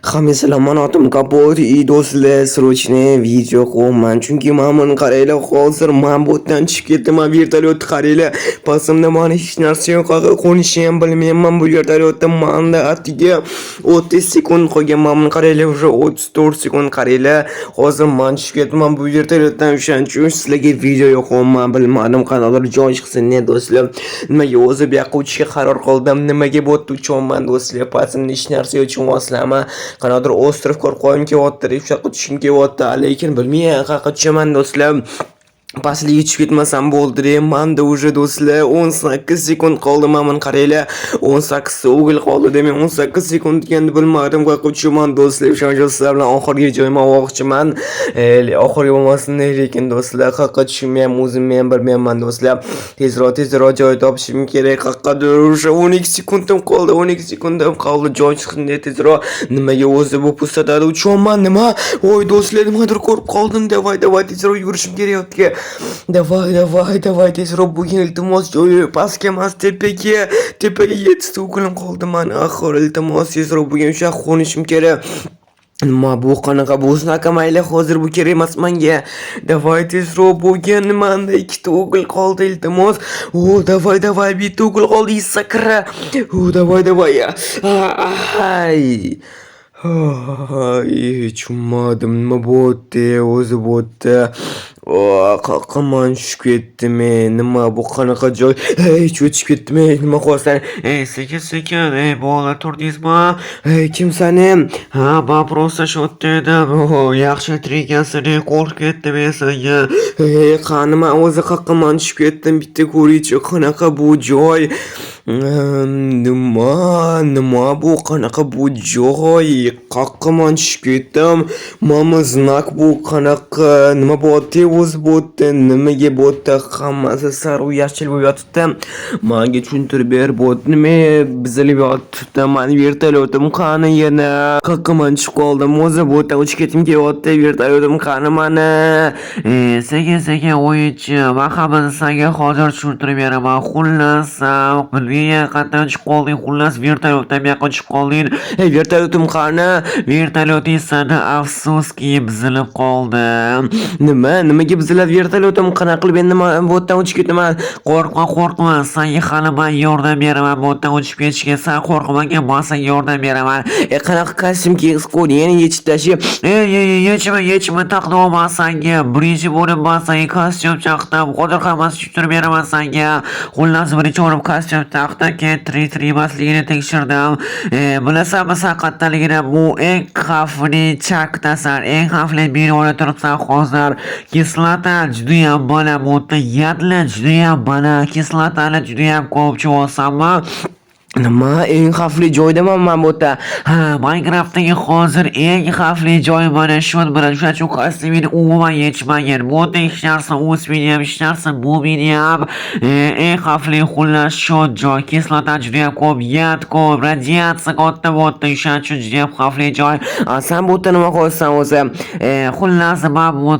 Xamisalamonatim kapot do'stlar srochniy video qo'yaman chunki men qaranglar hozir men bu yerdan chiqib ketdim vertolyot qaranglar pasimda mana hech narsa yo'q qo'nishni ham bilmayman bu vertolyotda menda atiga 30 sekund qolgan men qaranglar уже 34 sekund qaranglar hozir men chiqib ketman bu vertolyotdan o'shaning uchun sizlarga video yo'qman bilmadim qanaqadir joy chiqsin ne do'stlar nimaga o'zi bu yoqqa uchishga qaror qildim nimaga bu yerda uchaman do'stlar pasimda hech narsa uchun vaslama qanaqadir ostrov ko'rib qo'yim kelyapti deb shu yoqqa tushgim kelyapti lekin bilmayman qayerga tushaman do'stlar pastliga tushib ketmasam bo'ldi deb manda уже do'stlar 18 sekund qoldi men qaranglar 18 o'g'il qoldi demak 18 sekund ekanini bilmadim qayerga tushaman do'stlar o'shaning uchun sizlar bilan oxirgi joyimga olmoqchiman oxirgi bo'lmasin lekin do'stlar qayerga tushimni ham o'zim ham bilmayman do'stlar tezroq joy topishim kerak qayergadir уже 12 sekundim qoldi 12 sekundim qoldi joy chiqindi tezroq nimaga o'zi bu pustotada uchaman nima voy do'stlar nimadir ko'rib qoldim davay tezroq yugurishim kerak Давай, tezroq bo'lgin iltimos joyi pastga emas tepaga 7 o'g'lim qoldi mana axir iltimos tezroq bo'lgin o'sha qo'nishim kerak. Nima bu qanaqa bu unaqa mayli hozir bu kerak emas menga. Davay tezroq bo'lgin menda 2 o'g'il qoldi iltimos. Davay bitta o'g'il qoldi sakra. Davay. Ay. Tushunmadim nima bo'ldi o'zi bo'ldi. Qaqaman tushib ketdim nima bu qanaqa joy cho'chib ketdim nima qilasan sekin bolalar turdingizmi kim sani men просто shu yerda edim yaxshi tirikasan qo'rqib ketdim senga qani men o'zi qaqaman tushib ketdim bitta ko'raychi qanaqa bu joy nima bu qanaqa bu joy qaqaman tushib ketdim mana znak bu qanaqa nima bo'lyapti o'zi bo'lyapti nimaga bo'lyapti hammasi sariq yashil bo'lib yotibdi menga tushuntirib ber bo'lyapti nima bizilib yotibdi mani vertolyotim qani yana qaqaman tushib qoldim o'zi bu yerdan uchib ketgim kelyapti vertolyotim qani mani sekin o'yinchi men hammasini senga hozir tushuntirib beraman xullas bilmayman qayerdan chiqib qolding xullas vertolyotdan bu yoqqa tushib qolding vertolyotim qani vertolyoting sani afsuski buzilib qoldi nimaga bizlar vertolyotim qanaqa qilib endi men bu yerdan uchib ketaman qo'rqma senga hali men yordam beraman bu yerdan uchib ketishga sen qo'rqmagan men senga yordam beraman qanaqa kostyum kiyib qo'ying yechib tashlab yechma taqdim olman senga birinchi bo'lib men senga kostyum taqdim hozir hammasini tushuntirib beraman senga xullas birinchi bo'lib kostyum taqdim keyin emasligini tekshirdim bilasanmi sen qayerdaligini bu eng xavfli chakdasan eng xavfli binoda turibsan hozir kislota judayam baland bu yerda yadli judayam baland kislotani judayam ko'p ichayosanmi nima eng xavfli joydaman men bu yerda Minecraftdagi hozir eng xavfli joy mana shu bilan shuning uchun kostyumini umuman yechmagan bu yerda hech narsa o'smaydi ham hech narsa bo'lmaydi ham eng xavfli xullas shu joy kislota judayam ko'p yad ko'p radiatsiya katta bu yerda shuning uchun judayam xavfli joy sen bu yerda nima qilasan o'zi xullas men bu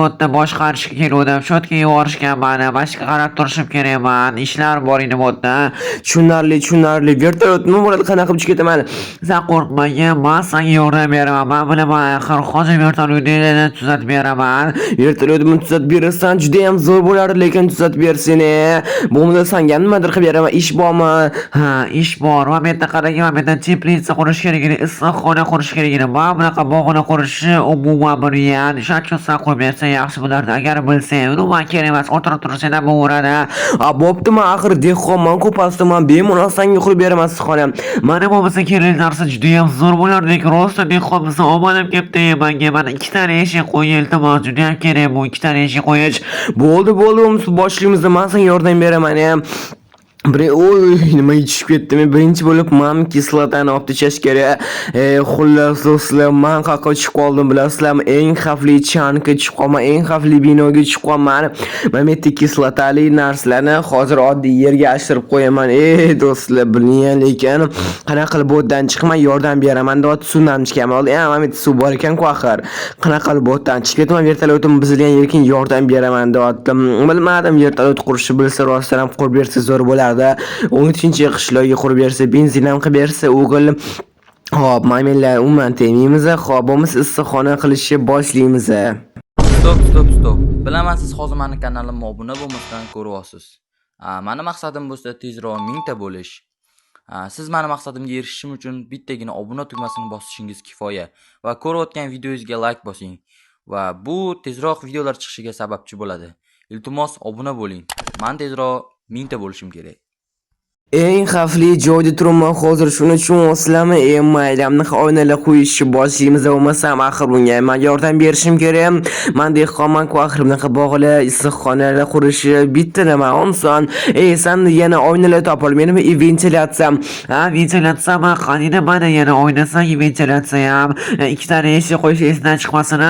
yerda boshqarishga kelgandim shotka yuborishgan mani boshqa qarab turishim kerakman ishlar bor edi bu yerda tushunarli vertolyot nima bo'ladi qanaqa qilib tushib ketaman sen qo'rqmagin men senga yordam beraman men bilaman axir hozir vertolyotni tuzatib beraman vertolyotni tuzatib berasan juda ham zo'r bo'lardi lekin tuzatib bersang bo'lmasa senga nimadir qilib beraman ish bormi ish bor men bu yerda qarang men bu yerda teplitsa qurish kerak edi issiqxona qurish kerak edi men bunaqa bog'xona qurishni umuman bilmayman shuning uchun sen qurib bersang yaxshi bo'lardi agar bilsang umuman kerak emas o'tirib tursang ham bo'laveradi bo'pti men axir dehqonman ko'pasman bemalol senga qurib beraman issiqxona mana bo'lmasa kerak narsa juda ham zo'r bo'lardi lekin rosa dehqonmisan omadim kelibdi menga mana 2 ta eshik qo'ying iltimos juda ham kerak bu 2 ta eshik qo'yish bo'ldi boshlaymiz men senga yordam beraman nima tushib ketdim birinchi bo'lib men kislotani olib tashlash kerak xullas do'stlar men qayerga tushib qoldim bilasizlarmi eng xavfli chanka tushib qolman eng xavfli binoga tushib qolman men bu yerda kislotali narsalarni hozir oddiy yerga ashirib qo'yaman do'stlar bilmayman lekin qanaqa qilib bu yerdan chiqman yordam beraman deb suvdan chiqaman men bu yerda suv bor ekan-ku axir qanaqa qilib bu yerdan chiqib ketaman vertolyotim buzilgan lekin yordam beraman deb bilmadim vertolyot qurishni bilsa rostdan ham qurib bersa zo'r bo'lardi 13-qishloqga qurib bersa benzin ham qilib bersa o'g'il Xo'p, maymunlar umuman tegmaymiz. Xo'p, bo'lmasa issiqxona qilishni boshlaymiz. Stop. Bilaman siz hozir meni kanalimga obuna bo'lmasdan ko'ryapsiz. Meni maqsadim bo'lsa tezroq 1000 ta bo'lish. Siz meni maqsadimga erishishim uchun bittagina obuna tugmasini bosishingiz kifoya va ko'rayotgan videoyingizga like bosing va bu tezroq videolar chiqishiga sababchi bo'ladi. Iltimos obuna bo'ling. Men tezroq 1000 ta bo'lishim kerak. Eng xavfli joyda turibman hozir, shuning uchun sizlarni maylamni oynalar qo'yishni boshlaymiz. Bo'lmasam axir bunga men yordam berishim kerak. Men dehqonman-ku, axir bunaqa bog'lar, issiqxonalar qurishi bitta nima inson. San yana oynalar topol, menimi ventilyatsiya. Ventilyatsiya qanida mana yana oynasang ventilyatsiya ham ikkita eshik qo'yish esidan chiqmasin.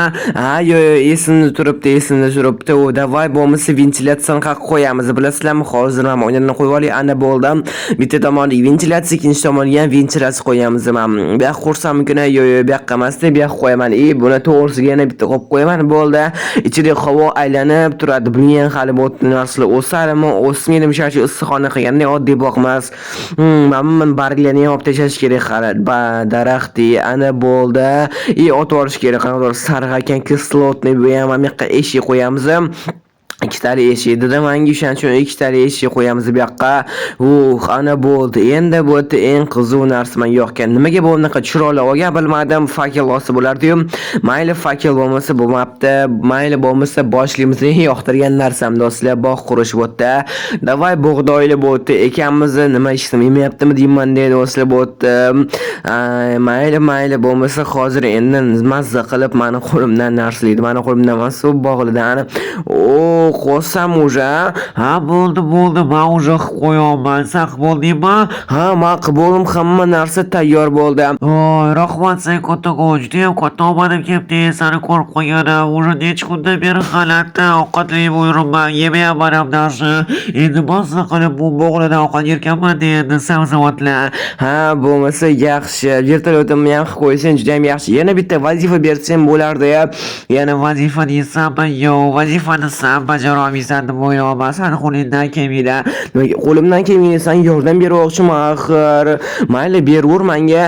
Yo esimda turibdi. O davay bo'lmasa ventilyatsiyani qaqib qo'yamiz. Bilasizlarmi, hozir ham oynalarni qo'yib olay, ana bo'ldi. Bitta tomoni ventilyatsiya, ikkinchi tomoniga ham ventilyatsiya qo'yamiz. Men bu yoqqa qursammikin, bu yoqqa emasda, bu yoqqa qo'yaman. Buni to'g'risiga yana bitta qo'yib qo'yaman, bo'ldi. Ichida havo aylanib turadi. Buni ham hali bo'tni narsalar o'sarmi, o'smaydi, mishachi issiqxona qilganda oddiy boqmas. Men barglarni ham olib tashlash kerak hali. Daraxtni ana bo'ldi. Otib olish kerak. Qanaqadir sarg'a ekan kislotni bu ham yoqqa eshik qo'yamiz. Ikkitali eshik dedim, menga ishonch uchun ikkitali eshik qo'yamiz bu yoqqa. Ana bo'ldi. Endi bu yerda eng qiziq narsa men yo'qkan. Nimaga bu bunaqa chiroyli olgan bilmadim. Fakel olsa bo'lardi-yu. Mayli fakel bo'lmasa bo'lmabdi. Mayli bo'lmasa boshlaymiz. Yoqtirgan narsam do'stlar, bog' qurish bo'tda. Davay bug'doyli bo'tda ekanmiz. Nima ishim yemayaptimi deyman deydi do'stlar bo'tda. Mayli bo'lmasa hozir endi mazza qilib meni qo'limdan narsalaydi. Meni qo'limdan emas, u bog'lidan. Qo'sam уже. Bo'ldi. Men уже qo'yaman. Saq bo'ldingmi? Men qildim, hamma narsa tayyor bo'ldi. Rahmat sen kattaga, juda ham katta omadim kelibdi. Seni ko'rib qo'yganim. Уже necha kundan beri g'alati ovqatli yuribman. Yemayapman ham narsa. Endi mazza qilib bu bog'lardan ovqat yerkanman deydi sabzavotlar. Bo'lmasa yaxshi. Vertolyotimni ham qilib qo'ysang juda ham yaxshi. Yana bitta vazifa bersam bo'lardi. Yana vazifa deysam, yo'q, vazifani sen bajara olmaysan deb o'ylayapman. Seni qo'lingdan kelmaydi. Qo'limdan kelmaydi, sen yordam bermoqchiman axir. Mayli, beraver menga.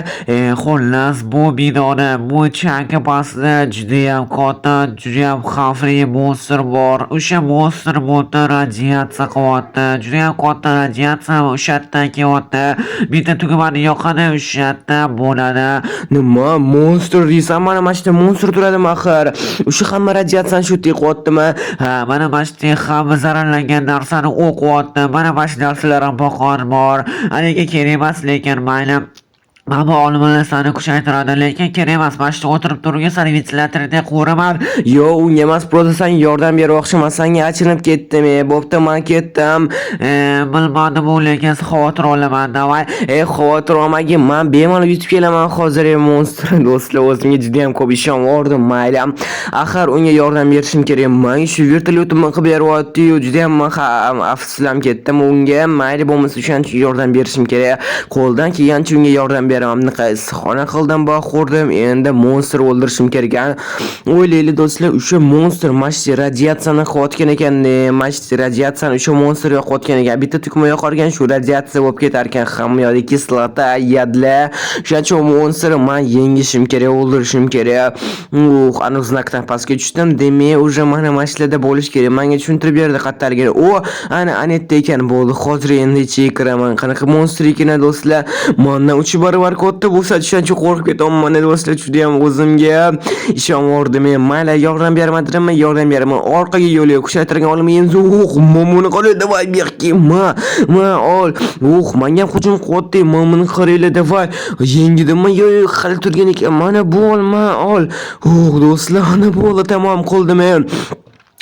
Xullas, bu binoni bu chanka pastda juda ham katta, juda ham xavfli monster bor. O'sha monster bo'tda radiatsiya qilyapti. Juda ham katta radiatsiya o'sha yerdan kelyapti. Bitta tugmani yoqadi, o'sha yerda bo'ladi. Nima monster deysan? Mana mashina monster turadimi axir? O'sha hamma radiatsiyani shu qilyaptimi? Mana mashina hamma zararlangan narsani o'qiyapti. Mana shu narsalar ham boqon bor. Nega kerak emas, lekin mayli. Mana olimlar seni kuchaytiradi, lekin kerak emas. Mashina o'tirib turgan seni ventilyatorda qo'raman. Yo'q, unga emas, prosta sen yordam bermoqchiman. Senga achinib ketdim. Bo'pti, men ketdim. Bilmadim, lekin xavotir olaman. Davay, xavotir olmagin. Men bemalol yutib kelaman hozir monster do'stlar. O'zimga juda ham ko'p ishon bordi, mayli. Axir unga yordam berishim kerak. Men shu vertolyotimni qilib beryapti-yu, juda ham afsuslanib ketdim unga. Mayli bo'lmasa o'shancha yordam berishim kerak. Qo'ldan kelgancha unga yordam beraman. Issiqxona qildim, bog' qurdim. Endi monster o'ldirishim kerak ekan. O'ylayli do'stlar, o'sha monster mashti radiatsiyani qilayotgan ekan. Mashti radiatsiyani o'sha monster yo'qotgan ekan. Bitta tugma yo'qorgan, shu radiatsiya bo'lib ketar ekan. Hamma yoqda kislota, yadlar. O'sha monster men yengishim kerak, o'ldirishim kerak. Ana znakdan pastga tushdim. Demak, уже mana mashlarda bo'lish kerak. Menga tushuntirib berdi qattaligini. Ana anetda ekan bo'ldi. Hozir endi ichiga kiraman. Qanaqa monster ekan do'stlar? Mendan 3 barobar katta bo'lsa, shuncha qo'rqib ketaman. Mana do'stlar, juda ham o'zimga ishonvordim. Mayli, yordam bermadimmi? Yordam beraman. Orqaga yo'lga kuchaytirgan olim endi momuni qoldi. Davay, bu yoqqa. Ma ol. Menga ham hujum qilyapti. Momuni qaraylar, davay. Yengidimmi? Yo'q, hali turgan ekan. Mana bu ol. Do'stlar, ana bo'ldi, tamom qildim men.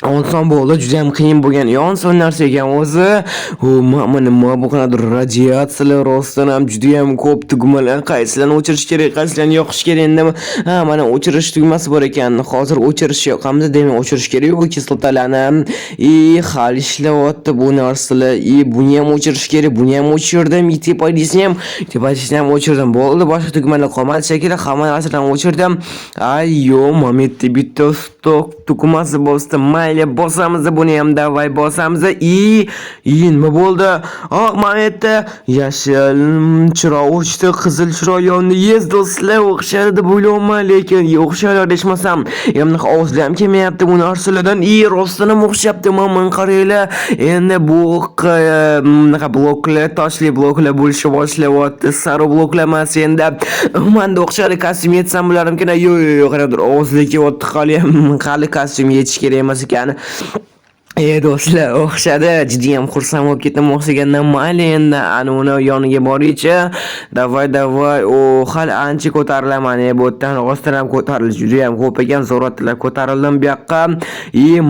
Oson bo'ldi, juda ham qiyin bo'lgan. Oson narsa ekan o'zi. Nima bu qanaqa radiatsiyalar rostdan ham juda ham ko'p tugmalar. Qaysilarni o'chirish kerak, qaysilarni yoqish kerak endi. Mana o'chirish tugmasi bor ekan. Hozir o'chirish yoqamiz, demak o'chirish kerak bu kislotalarni. Hali ishlayapti bu narsalar. Buni ham o'chirish kerak, buni ham o'chirdim. Tepasini ham o'chirdim. Bo'ldi, boshqa tugmalar qolmadi shekilli, hamma narsani o'chirdim. Yo'q, momentda bitta stok tugmasi bo'lsa, mayli mayli bosamiz buni ham davay bosamiz. Nima bo'ldi? Mana yerda yashil chiroq o'chdi, qizil chiroq yondi. Yes do'stlar, o'xshadi deb o'ylayman, lekin o'xshaylar deshmasam, endi ovozlar ham kelmayapti bu narsalardan. Rostdan ham o'xshabdi, mana qaranglar. Endi bu bunaqa bloklar, toshli bloklar bo'lishni boshlayapti. Sari bloklar emas endi. Menda o'xshadi kostyum yetsam bo'larmikin. Yo'q, qanadir ovozlar kelyapti, hali kostyum yechish kerak emas ekan. Do'stlar, o'xshadi. Juda ham xursand bo'lib ketdim o'xshagandan. Mayli endi ana uni yoniga boraychi. Davay. O, hali ancha ko'tarilaman. Bu yerdan rostdan ham ko'tarilish juda ham ko'p ekan. Zo'rotlar ko'tarildim bu yoqqa.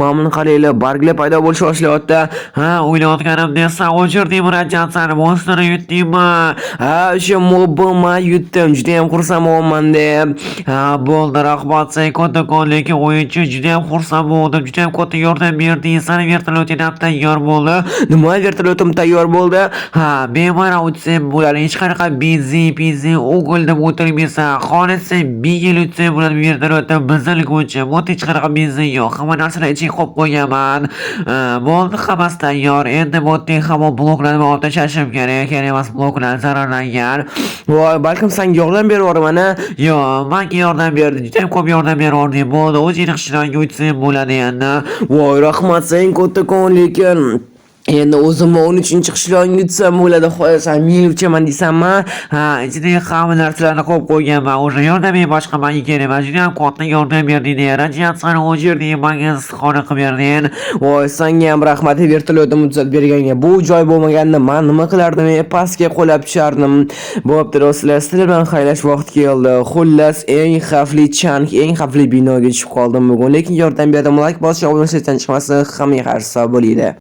Mamnun qaranglar, barglar paydo bo'lishni boshlayapti. O'ylayotganimda sen o'chirding murojaatsan, bostirib yutdingmi? O'sha mobbimni yutdim. Juda ham xursand bo'laman deb. Bo'ldi, rahmat. Sen kattakon, lekin o'yinchi juda ham xursand bo'ldim. Juda ham katta yordam berding. Vertolyotim ham tayyor bo'ldi. Nima vertolyotim tayyor bo'ldi? Bemalol utsam bo'ladi. Hech qanaqa benzin o'g'il deb o'tirmaysan. Xohlasa 1 yil utsam bo'ladi vertolyotim bizilguncha. Bu hech qanaqa benzin yo'q. Hamma narsani ichiga qo'yib qo'yaman. Bo'ldi, hammasi tayyor. Endi bu yerda hamma bloklarni olib tashlashim kerak. Kerak emas bloklar zararlangan. Voy, balkim senga yordam bervorman. Yo'q, menga yordam berdi. Juda ham ko'p yordam berording. Bo'ldi, o'zing ishtirokga utsam bo'ladi endi. Voy, rahmat. Sen kattakon, lekin endi o'zimni 13-qishlog'imga yutsam bo'ladi. Xohlasan men uchaman deysanmi? Ichidagi hamma narsalarni qo'yib qo'yganman. O'sha yordaming boshqa menga kerak emas. Juda ham katta yordam berding. Radiatsiyani o'chirding, menga istiqona qilib berding. Voy, senga ham rahmat, vertolyotni tuzatib berganga. Bu joy bo'lmaganda men nima qilardim? Pastga qo'lab tushardim. Bo'pti do'stlar, sizlar bilan xayrlash vaqti keldi. Xullas, eng xavfli chank, eng xavfli binoga tushib qoldim bugun. Lekin yordam berdim. Like bosishni, obuna bo'lishdan chiqmasin. Hammaga xayr, sog' bo'linglar.